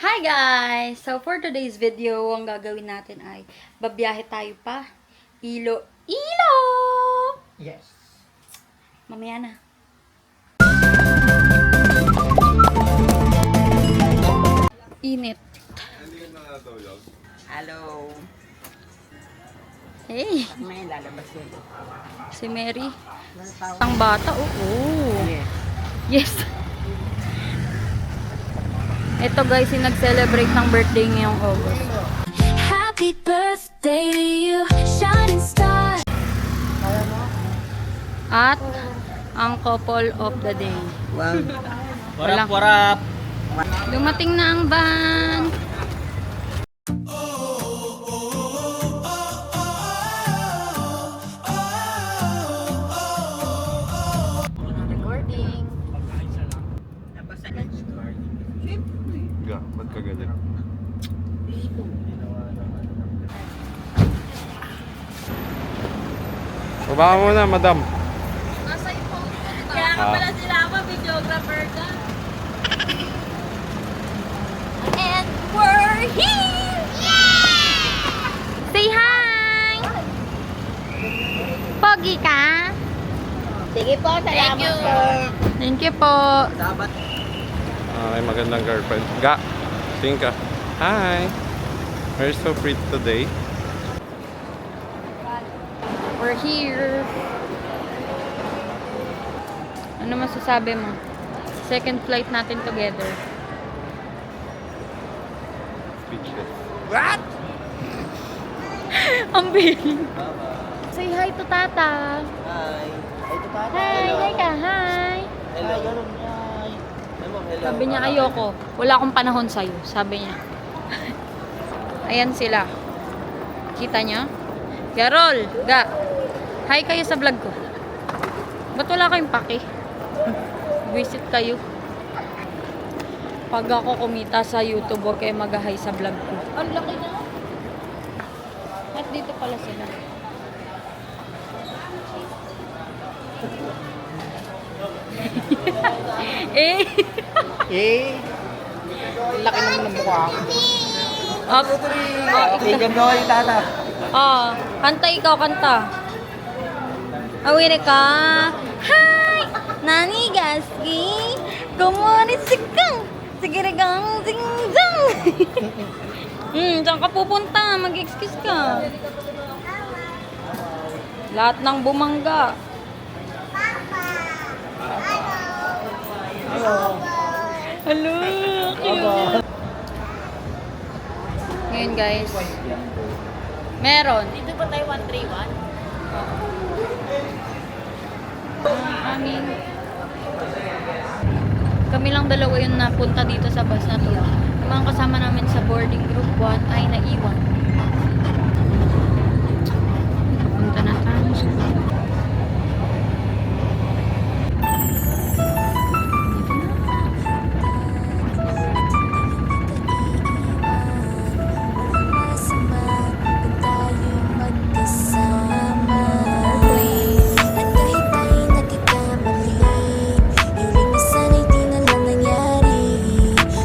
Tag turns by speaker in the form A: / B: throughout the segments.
A: Hi guys! So for today's video, ang gagawin natin ay babiyahe tayo pa Iloilo!
B: Yes.
A: Mamaya na. Init.
B: Hello.
A: Hey!
B: May lalabas yun.
A: Si Mary. Ang bata, oo.
B: Yes.
A: Yes. Ito guys, yung nag-celebrate ng birthday ngayong August.
C: Happy birthday to you, shining star.
A: At ang couple of the day.
B: Wow.
A: Walang-
B: Warap.
A: Dumating na ang van.
B: Recording.
D: Ga, ba't ka ganun? Baba mo na, madam.
C: Kaya ka pala sila ako, videographer ka. And we're here!
A: Say hi! Pogi ka?
B: Sige po, salamat po.
A: Thank you po.
B: Dapat.
D: Ay, magandang girlfriend. Ga, tingin ka. Hi! You're so pretty today.
A: We're here. Ano masasabi mo? Second flight natin together.
D: Speechless.
B: What?
A: Ang biling. Say hi to tata.
B: Hi. Ito pa.
A: Hi, hi ka, hi.
B: Hello. Hi. Hello.
A: Sabi niya, ayoko. Wala akong panahon sa'yo. Sabi niya. Ayan sila. Kita niya? Garol, ga. Hi kayo sa vlog ko. Ba't wala kayong paki? Visit kayo. Pag ako kumita sa YouTube, huwag kayo mag-hi sa vlog ko. Ang laki na. At dito pala sila. Eh.
B: Eh. Laki naman ng mukha ko.
A: Up.
B: Tingnan mo yung tata.
A: Kanta ikaw, kanta. Awin ka. Hi! Nani Gaski! Kumuni sikang! Sigirigang zingzang! Saan ka pupunta? Mag-excuse ka. Lahat ng bumangga. Hello! Cute! Ngayon guys, meron.
C: Dito ba tayo 131?
A: Kami lang dalawa yung napunta dito sa bus na to. Yung mga kasama namin sa boarding group 1 ay naiwan. Punta na tayo sa
C: Masama kung tayo'y magkasama. At kahit tayo'y nagkakamali, yung minsan ay di na lang nangyari.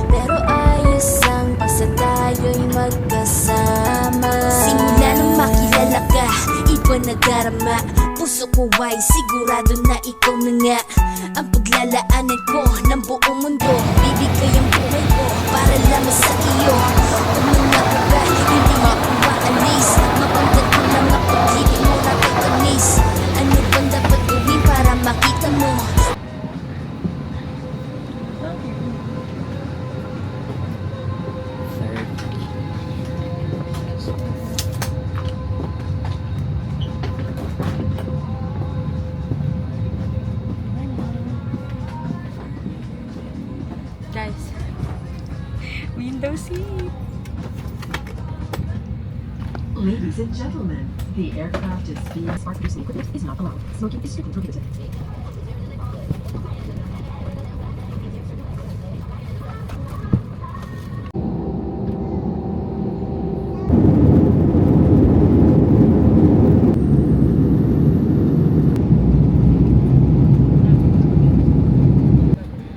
C: Pero ayos ang basta tayo'y magkasama. Simula nang makilala ka, iba nadarama. Puso ko ay sigurado na ikaw na nga ang paglalaanan ko ng buong mundo. Bibigay ang buhay ko para lamang sa iyo. Umanap ka, hindi mo ako maalis. Mapagkat ko lang ang pag-ibig mo na katamis. Ano bang dapat gawin para makita mo?
A: guys. Window seat.
E: Ladies and gentlemen, the aircraft is being spark producing equipment is not allowed. Smoking is strictly prohibited.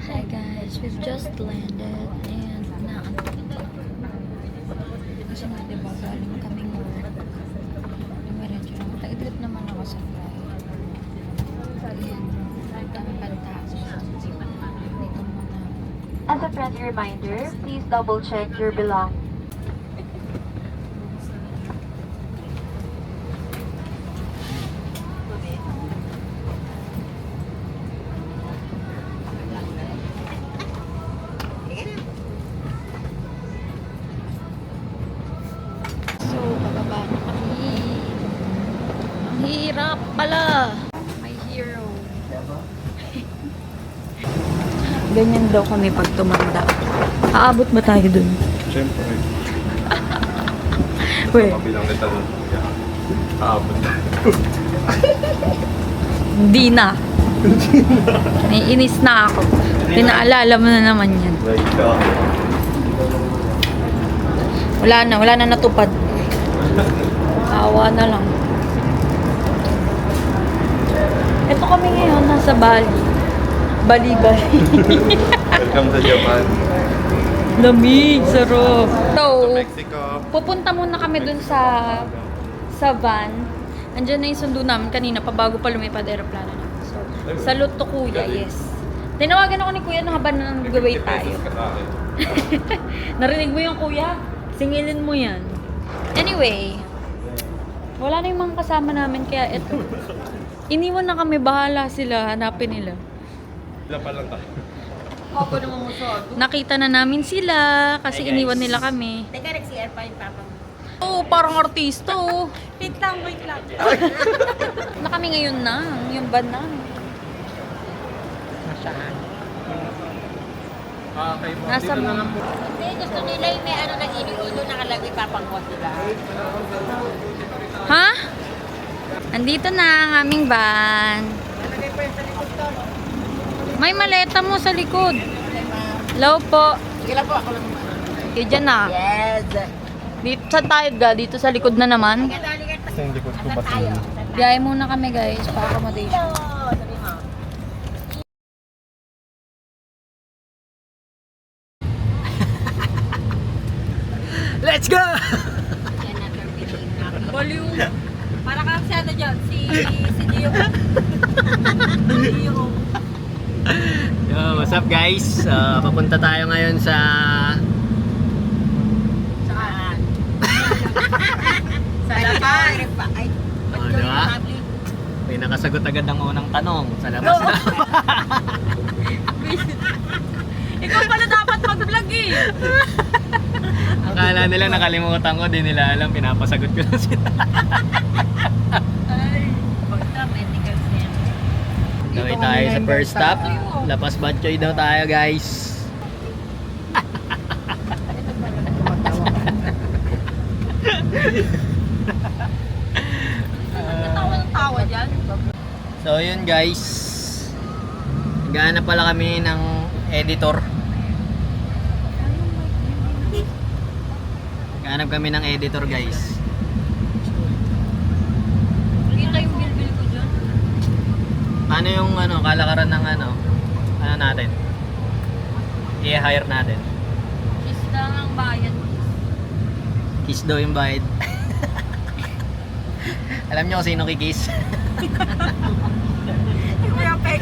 A: Hi guys, we've just landed and naantok
F: friendly reminder, please double check your belongings.
A: So, bababa na kami. Ang hirap pala. My hero. Ganyan daw kami pag tumanda. Aabot ba tayo dun?
D: Siyempre.
A: Wait.
D: Mabilang kita dun. Aabot na.
A: Hindi na. Naiinis na ako. Pinaalala mo na naman yan. Wala na natupad. Awa na lang. Ito kami ngayon, nasa Bali. Bali-bali.
D: Welcome to Japan.
A: Lamig, sarap. So,
D: Mexico.
A: pupunta muna kami dun sa van. Andiyan na yung sundo namin kanina pa bago pa lumipad aeroplano na. So, salute to Kuya, yes. Tinawagan ako ni Kuya nung habang nag-wait tayo. Narinig mo yung Kuya? Singilin mo yan. Anyway, wala na yung mga kasama namin kaya eto. Iniwan na kami, bahala sila, hanapin nila.
D: Sila pa lang tayo.
A: Nakita na namin sila kasi iniwan nila kami.
G: Teka, nag-CR pa yung papa mo.
A: Oo, parang artista oh.
G: Wait lang, wait lang.
A: Na kami ngayon na, yung van namin.
G: Nasaan?
D: Okay po.
A: Nasa
D: Dito na lang po.
G: Hindi, gusto nila yung may ano nang ilo-ilo nakalagay papangwas, diba?
A: Ha? Andito na ang aming van. May maleta mo sa likod. Hello po.
G: Sige lang po, ako lang.
A: Okay, dyan na.
G: Yes!
A: Dito sa tayo ga, dito sa likod na naman.
D: Kasi yung likod ko ba
G: Tayo.
A: Biyahe muna kami guys, para accommodation.
G: Hello! Sabi mo.
B: Let's go!
A: Baliw.
G: Para kang si ano dyan, si Gio. Gio.
B: Yo, what's up guys? Papunta tayo ngayon sa...
G: Saan? Sa labas. Ay,
B: Oh, diba? May nakasagot agad ang unang tanong. Sa labas na.
A: Ikaw pala dapat mag-vlog eh.
B: Akala nila nakalimutan ko, di nila alam. Pinapasagot ko na sila.
G: Basta medical center.
B: Gawin tayo sa first stop. Lapas Batchoy daw tayo guys.
A: Tawa ng tawa dyan.
B: So yun guys, naghahanap pala kami ng editor. Naghahanap kami ng editor guys.
A: Kita yung bilbil ko dyan.
B: Ano yung kalakaran ng ano natin? I-hire natin.
A: Kiss lang ang bayad.
B: Kiss daw yung bayad. Alam niyo kung sino kikiss?
G: Kuya Peg.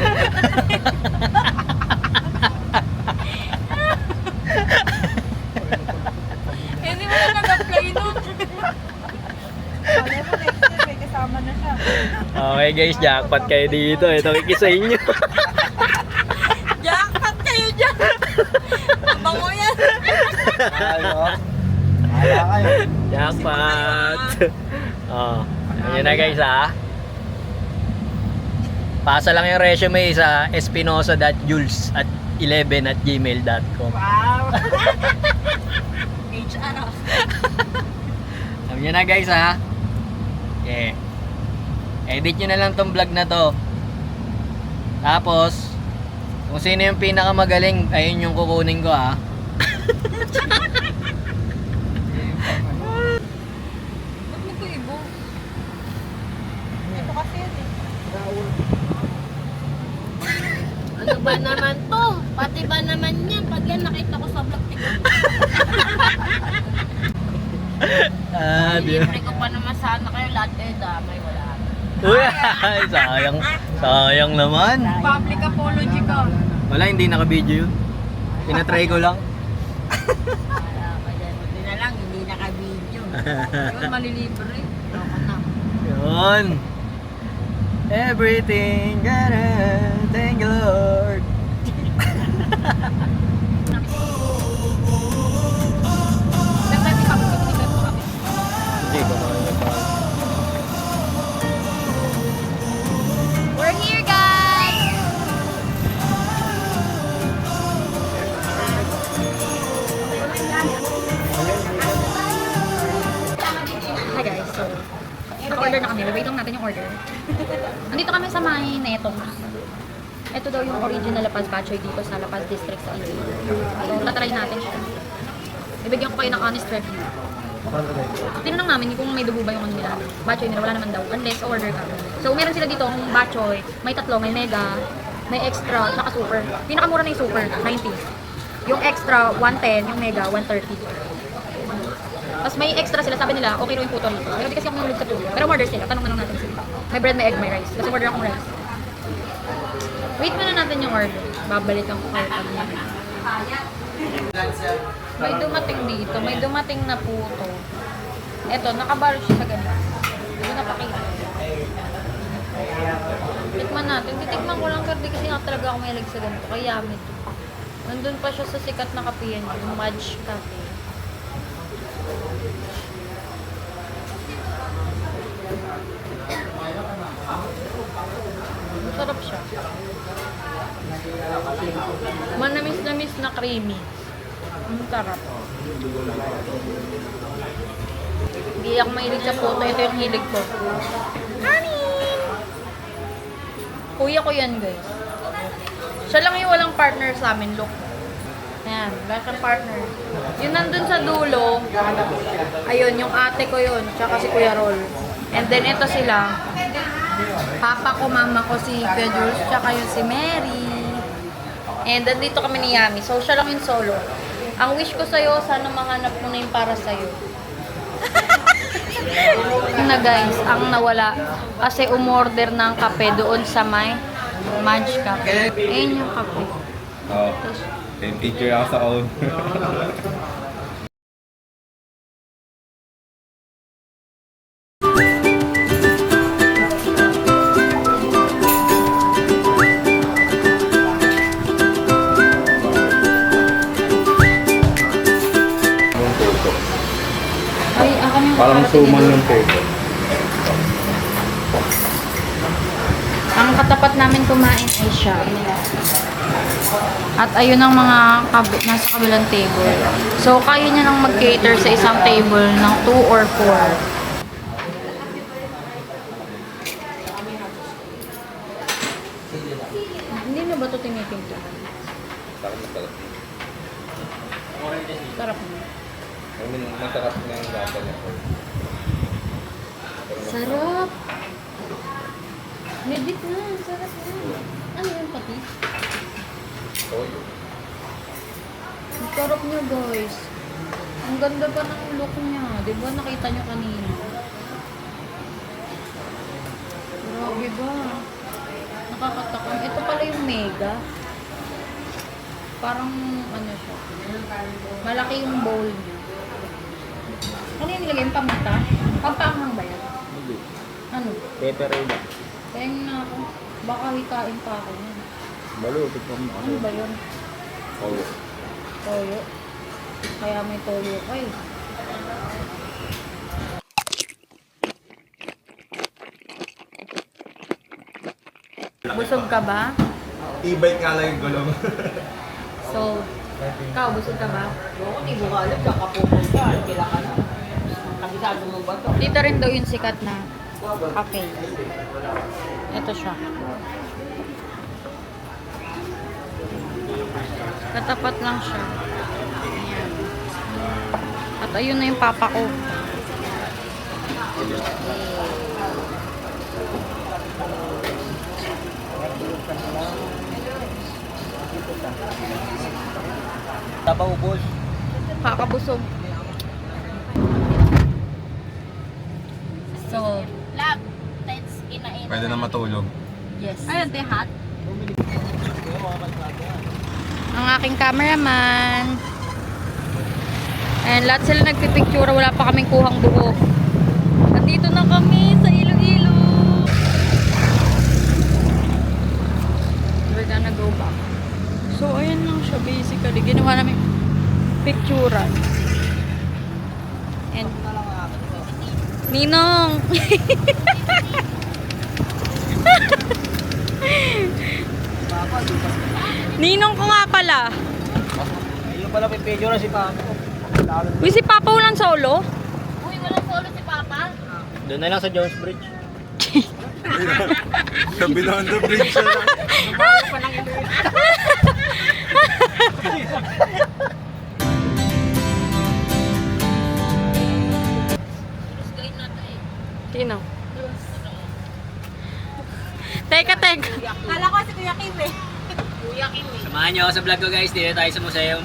A: Hindi mo na nag-apply nun.
G: Alam mo, next year may kasama na siya.
B: Okay guys, jackpot kayo dito. Ito kikiss sa inyo.
A: Jackpot kayo dyan. Mabango yan.
B: Jackpot. Oh, ayun na guys ha. Pasa lang yung resume sa espinosa.jules@11@gmail.com.
G: Wow! HR.
B: Alam nyo na guys ha. Okay. Edit nyo na lang tong vlog na to. Tapos kung sino yung pinakamagaling, ayun yung kukunin ko ha.
A: Ba't mo ito ibo?
G: Ito kasi yun eh. Ano ba naman to? Pati ba naman yan? Pag yan nakita ko sa vlog, tignan. Libre ko pa naman sana kayo lahat kayo damay. Wala.
B: Uy, ay, sayang. Sayang naman.
A: Public apology ka.
B: Wala, hindi naka-video yun. Tinatry ko lang.
G: Buti na lang, hindi naka-video.
A: Yun, malilibre. Ako na.
B: Yun. Everything, thank you Lord. Hindi ko
A: We're here, guys! Hi guys, so naka-order na kami. Wait lang natin yung order. Nandito kami sa may Netong. Ito daw yung original La Paz Batchoy dito sa La Paz District sa Iloilo. So, tatry natin siya. Ibigyan ko kayo ng honest review. Tinanong namin kung may dugo ba yung ano nila. Batchoy nila, wala naman daw. Unless order ka. So, meron sila dito ng Batchoy. May tatlo, may mega, may extra, saka super. Pinakamura na yung super, 90. Yung extra, 110. Yung mega, 130. Tapos may extra sila, sabi nila, okay raw yung puto rito. Pero di kasi ako nalulog sa puto. Pero order sila, tanong natin sila. May bread, may egg, may rice. Kasi order akong rice. Wait muna natin yung order. Babalikan ko kayo pag may dumating dito, may dumating na puto. Eto, nakabarot siya sa ganito. Hindi ko napakita. Tikman natin. Titikman ko lang kasi nga talaga ako may sa ganito. Kaya yummy to. Nandun pa siya sa sikat na kapiyan, yung Mudge Cafe. Masarap siya. Manamis-namis na creamy. Ang sarap. Hindi ako mahilig sa puto. Ito yung hilig ko. Honey! Kuya ko yan, guys. Siya lang yung walang partner sa amin. Look. Ayan. Wala siyang partner. Yung nandun sa dulo, ayun, yung ate ko yun. Tsaka si Kuya Rol. And then, ito sila. Papa ko, mama ko, si Kuya Jules, tsaka yung si Mary. And nandito kami ni Yami. So, siya lang yung solo. Ang wish ko sa'yo, sana mahanap mo na yung para sa'yo. Na guys, ang nawala. Kasi umorder ng kape doon sa may Mudge Cafe. Ayun yung kape.
D: Oh, yung teacher ako sa own.
A: Ay, ako yung
D: Parang suman yung table.
A: Ang katapat namin kumain ay siya. At ayun ang mga nasa kabilang table. So, kaya niya nang mag-cater sa isang table ng 2 or 4. Hindi na ba ito tinitimplahan? Sarap na.
D: Masarap na yung lasa niya.
A: Sarap! Legit na, sarap na. Ano yung patis?
D: Toyo.
A: Ang sarap niya, guys. Ang ganda pa ng look niya. Di ba nakita niyo kanina? Grabe ba? Nakakatakam. Ito pala yung mega. Parang ano siya. Malaki yung bowl niya. Ano yung nilagay? Yung pamata? Pampaanghang ba yan? Ano?
B: Pepperoni.
A: Tingnan na ako. Baka hitain pa ako yan.
B: Balupit mo mo.
A: Ano ba yun?
D: Toyo.
A: Toyo. Kaya may toyo ka eh. Busog ka ba?
D: E-bike nga lang yung gulong.
A: So, ikaw, busog ka ba?
G: Oo, hindi mo ka alam, saan ka pupunta. Kila ka na. Kabisado mo ba ito?
A: Dito rin daw yung sikat na cafe. Ito siya. Katapat lang siya. Ayan. At ayun na yung papa ko.
B: Tabaw boss.
A: Kakabusog. So,
G: Lab, let's kinain.
D: Pwede na matulog.
A: yes.
G: Ayun, te hot.
A: ang aking cameraman. And lahat sila nagpipicture, wala pa kaming kuhang buo. Nandito na kami sa Iloilo. We're gonna go back. So, ayan lang siya basically. Ginawa namin picturean. And Ninong! Ninong ko nga pala.
B: Ayun pala may picture na si Papa.
A: Uy, si Papa walang solo?
G: Uy, walang solo si Papa.
B: Doon na lang sa Jones Bridge.
D: Sa Binondo Bridge na lang.
A: Sino? Teka.
G: Kala ko si Kuya Kim eh. Kuya Kim eh.
B: Samahan niyo ako sa vlog ko guys. Dito tayo sa museum.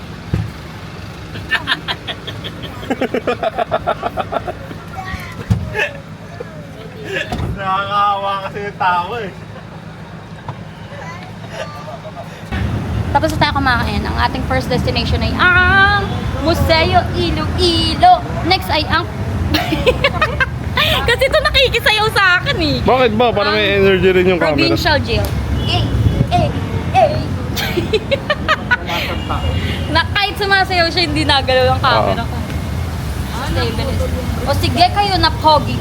D: Nakakahawa kasi yung tao eh.
A: Tapos na tayo kumakain. Ang ating first destination ay ang Museo Iloilo. Next ay ang... Kasi ito nakikisayaw sa akin eh.
D: Bakit ba? Para may energy rin yung camera.
A: Provincial jail. Na kahit sumasayaw siya, hindi nagalaw ang camera ko. O sige kayo na pogi.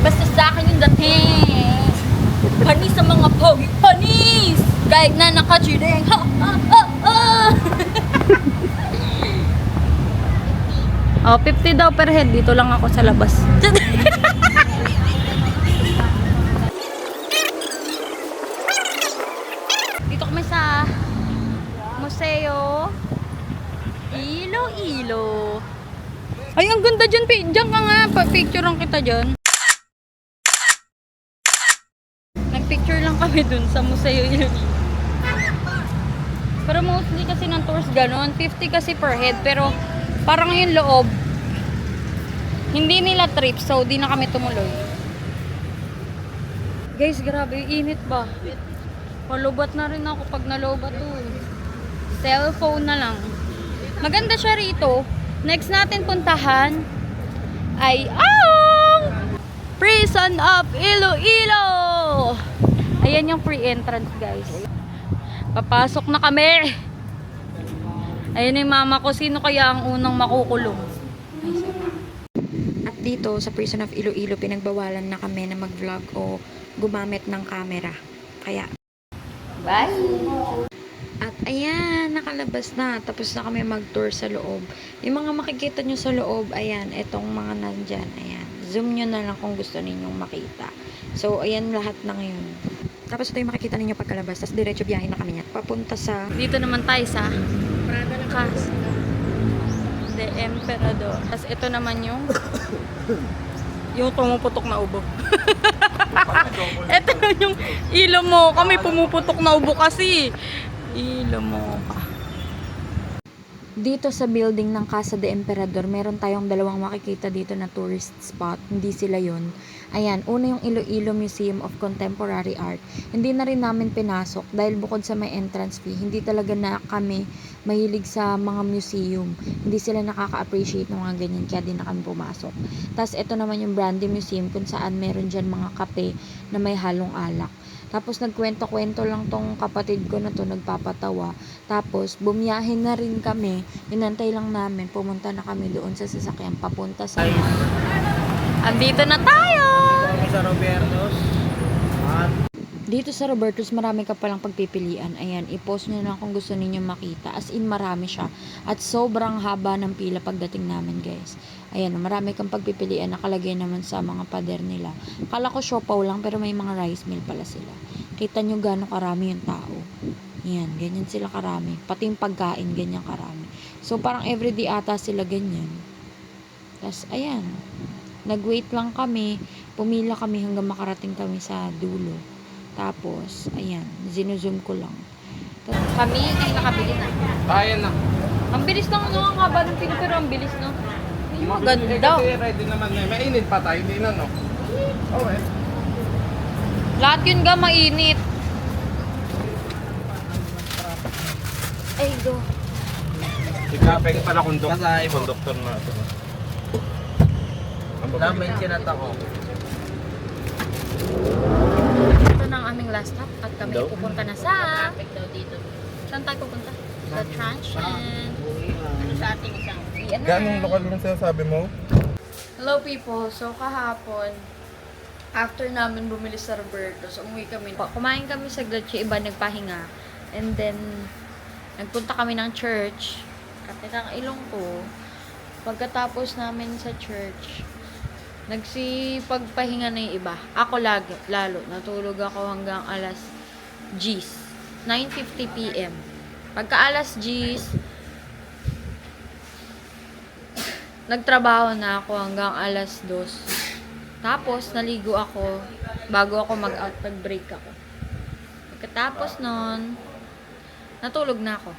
A: Basta sa akin yung dating. Panis sa mga pogi. Panis! Kahit na nakachiling. Ha, ha, ha, ha. Oh, 50 daw per head. Dito lang ako sa labas. Dito kami sa Museo Iloilo. Ay, ang ganda dyan. Diyan ka nga. Picturean kita dyan. Nagpicture lang kami dun sa Museo Iloilo. Pero mostly kasi ng tours ganon. 50 kasi per head. Pero parang yung loob, hindi nila trip, so di na kami tumuloy. Guys, grabe, init ba? Palubat na rin ako pag nalobat to. Cellphone na lang. Maganda siya rito. Next natin puntahan ay ang Prison of Iloilo. Ayan yung free entrance, guys. Papasok na kami. Ayun yung mama ko, sino kaya ang unang makukulong? At dito sa Prison of Iloilo, pinagbawalan na kami na mag-vlog o gumamit ng camera. Kaya, bye! At ayan, nakalabas na. Tapos na kami mag-tour sa loob. Yung mga makikita nyo sa loob, ayan, itong mga nandyan, ayan. Zoom nyo na lang kung gusto ninyong makita. So, ayan lahat na ngayon. Tapos ito yung makikita ninyo pagkalabas. Tapos diretso biyahe na kami yan. Papunta sa... Dito naman tayo sa... Casa de Emperador. Tapos ito naman yung... yung pumuputok na ubo. Ito yung ilo mo. Kami pumuputok na ubo kasi. Ilo mo ka. Dito sa building ng Casa de Emperador, meron tayong dalawang makikita dito na tourist spot. Hindi sila yon. Ayan, una yung Iloilo Museum of Contemporary Art. Hindi na rin namin pinasok dahil bukod sa may entrance fee, hindi talaga na kami mahilig sa mga museum. Hindi sila nakaka-appreciate ng mga ganyan, kaya di na kami pumasok. Tapos ito naman yung Brandy Museum kung saan meron dyan mga kape na may halong alak. Tapos nagkwento-kwento lang tong kapatid ko na to, nagpapatawa. Tapos bumiyahe na rin kami. Inantay lang namin, pumunta na kami doon sa sasakyan papunta sa... Andito na tayo!
B: Sa Roberto's.
A: Dito sa Roberto's, marami ka palang pagpipilian. Ayan, i-post nyo na kung gusto ninyo makita. As in, marami siya. At sobrang haba ng pila pagdating namin, guys. Ayan, marami kang pagpipilian. Nakalagay naman sa mga pader nila. Kala ko siopaw lang, pero may mga rice meal pala sila. Kita nyo gano'ng karami yung tao. Ayan, ganyan sila karami. Pati yung pagkain, ganyan karami. So, parang everyday ata sila ganyan. Tapos, ayan. Nag-wait lang kami. Pumila kami hanggang makarating kami sa dulo. Tapos, ayan, zinuzoom ko lang. Kami ay nakabili na.
D: Ayan na.
A: Ang bilis lang, no? Ang haba ng pila, pero ang bilis, no? Yung ganda.
D: Kasi ready naman na. Mainit pa tayo, hindi na, no? Okay.
A: Lahat yun ga mainit. Ay, go.
D: Si Kapeng pala konduktor na ito.
B: Na-mention na ako.
A: Ito na ang aming last stop at kami
B: Daw?
A: pupunta na sa...
G: Traffic daw dito.
A: Saan tayo pupunta? Sa Transient.
G: Ano sa ating isang?
A: Yan na.
D: Ganong lokal mo sinasabi mo?
A: Hello people, so kahapon, after namin bumili sa Roberto's, umuwi kami. Kumain kami sa yung iba nagpahinga. And then, nagpunta kami ng church. Kapit ang ilong ko. Pagkatapos namin sa church, nagsipagpahinga na yung iba. Ako lalo. Natulog ako hanggang alas 10. 9:50 p.m. Pagka alas 10, nagtrabaho na ako hanggang alas 2. Tapos, naligo ako bago ako mag-out, pag-break ako. Pagkatapos nun, natulog na ako.